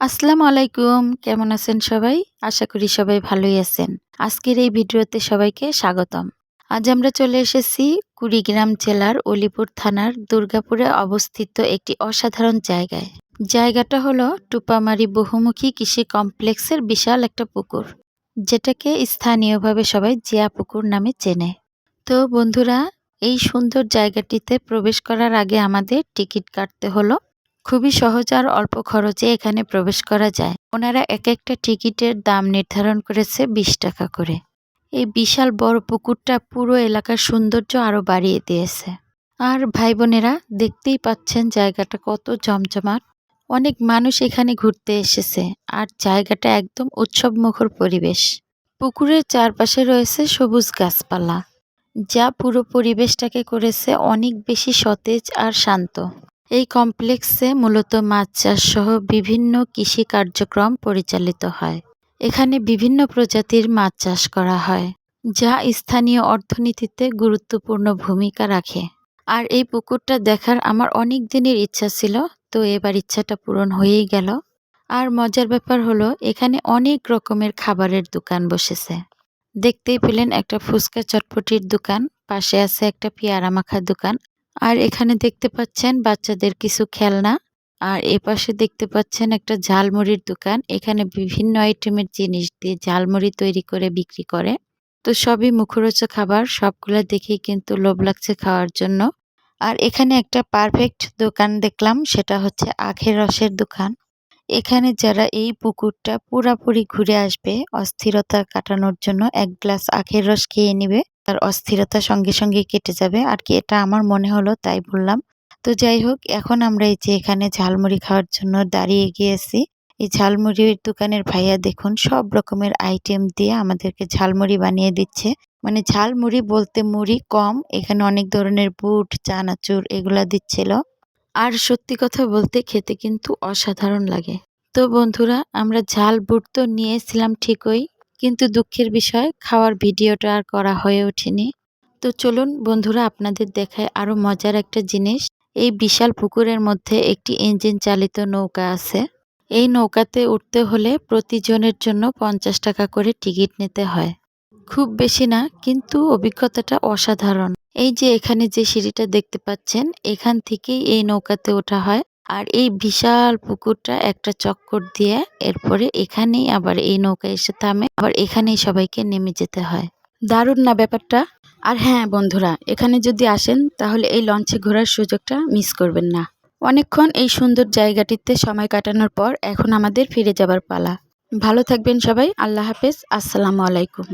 আসসালামু আলাইকুম। কেমন আছেন সবাই? আশা করি সবাই ভালোই আছেন। আজকের এই ভিডিওতে সবাইকে স্বাগতম। আজ আমরা চলে এসেছি কুড়িগ্রাম জেলার অলিপুর থানার দুর্গাপুরে অবস্থিত একটি অসাধারণ জায়গায়। জায়গাটা হলো টুপামারি বহুমুখী কৃষি কমপ্লেক্সের বিশাল একটা পুকুর, যেটাকে স্থানীয়ভাবে সবাই জিয়া পুকুর নামে চেনে। তো বন্ধুরা, এই সুন্দর জায়গাটিতে প্রবেশ করার আগে আমাদের টিকিট কাটতে হলো। খুবই সহজ আর অল্প খরচে এখানে প্রবেশ করা যায়। ওনারা এক একটা টিকিটের দাম নির্ধারণ করেছে 20 টাকা করে। এই বিশাল বড় পুকুরটা পুরো এলাকার সৌন্দর্য আরো বাড়িয়ে দিয়েছে। আর ভাই বোনেরা, দেখতেই পাচ্ছেন জায়গাটা কত জমজমাট। অনেক মানুষ এখানে ঘুরতে এসেছে আর জায়গাটা একদম উৎসবমুখর পরিবেশ। পুকুরের চারপাশে রয়েছে সবুজ গাছপালা, যা পুরো পরিবেশটাকে করেছে অনেক বেশি সতেজ আর শান্ত। এই কমপ্লেক্সে মূলত মাছ চাষ সহ বিভিন্ন কৃষি কার্যক্রম পরিচালিত হয়। এখানে বিভিন্ন প্রজাতির মাছ চাষ করা হয়, যা স্থানীয় অর্থনীতিতে গুরুত্বপূর্ণ ভূমিকা রাখে। আর এই পুকুরটা দেখার আমার অনেক দিনের ইচ্ছা ছিল, তো এবার ইচ্ছাটা পূরণ হয়েই গেল। আর মজার ব্যাপার হলো, এখানে অনেক রকমের খাবারের দোকান বসেছে। দেখতেই পেলেন একটা ফুচকা চটপটির দোকান, পাশে আছে একটা পেয়ারা মাখার দোকান, আর এখানে দেখতে পাচ্ছেন বাচ্চাদের কিছু খেলনা। আর এপাশে দেখতে পাচ্ছেন একটা ঝালমুড়ির দোকান। এখানে বিভিন্ন আইটেমের জিনিস দিয়ে ঝালমুড়ি তৈরি করে বিক্রি করে। তো সবই মুখরোচক খাবার, সবগুলো দেখেই কিন্তু লোভ লাগছে খাওয়ার জন্য। আর এখানে একটা পারফেক্ট দোকান দেখলাম, সেটা হচ্ছে আখের রসের দোকান। এখানে যারা এই পুকুরটা পুরাপুরি ঘুরে আসবে, অস্থিরতা কাটানোর জন্য এক গ্লাস আখের রস খেয়ে নিবে, তার অস্থিরতা সঙ্গে সঙ্গে কেটে যাবে আর কি, এটা আমার মনে হলো তাই বললাম। তো যাই হোক, এখন আমরা এই যে এখানে ঝালমুড়ি খাওয়ার জন্য দাঁড়িয়ে গিয়েছি। এই ঝালমুড়ির দোকানের ভাইয়া দেখুন সব রকমের আইটেম দিয়ে আমাদেরকে ঝালমুড়ি বানিয়ে দিচ্ছে। মানে ঝালমুড়ি বলতে মুড়ি কম, এখানে অনেক ধরনের বুট, চানাচুর এগুলা দিচ্ছিল। আর সত্যি কথা বলতে খেতে কিন্তু অসাধারণ লাগে। তো বন্ধুরা, আমরা ঝাল বুট তো নিয়েছিলাম ঠিকই, কিন্তু দুঃখের বিষয় খাওয়ার ভিডিওটা আর করা হয়ে ওঠেনি। তো চলুন বন্ধুরা, আপনাদের দেখায় আরো মজার একটা জিনিস। এই বিশাল পুকুরের মধ্যে একটি ইঞ্জিন চালিত নৌকা আছে। এই নৌকাতে উঠতে হলে প্রতিজনের জন্য 50 টাকা করে টিকিট নিতে হয়। খুব বেশি না, কিন্তু অভিজ্ঞতাটা অসাধারণ। এই যে এখানে যে সিঁড়িটা দেখতে পাচ্ছেন, এখান থেকেই এই নৌকাতে ওঠা হয়। আর এই বিশাল পুকুরটা একটা চক্কর দিয়ে এরপরে এখানেই আবার এই নৌকা এসে থামে, আবার এখানেই সবাইকে নেমে যেতে হয়। দারুণ না ব্যাপারটা? আর হ্যাঁ বন্ধুরা, এখানে যদি আসেন তাহলে এই লঞ্চে ঘোরার সুযোগটা মিস করবেন না। অনেকক্ষণ এই সুন্দর জায়গাটিতে সময় কাটানোর পর এখন আমাদের ফিরে যাবার পালা। ভালো থাকবেন সবাই। আল্লাহ হাফেজ। আসসালামু আলাইকুম।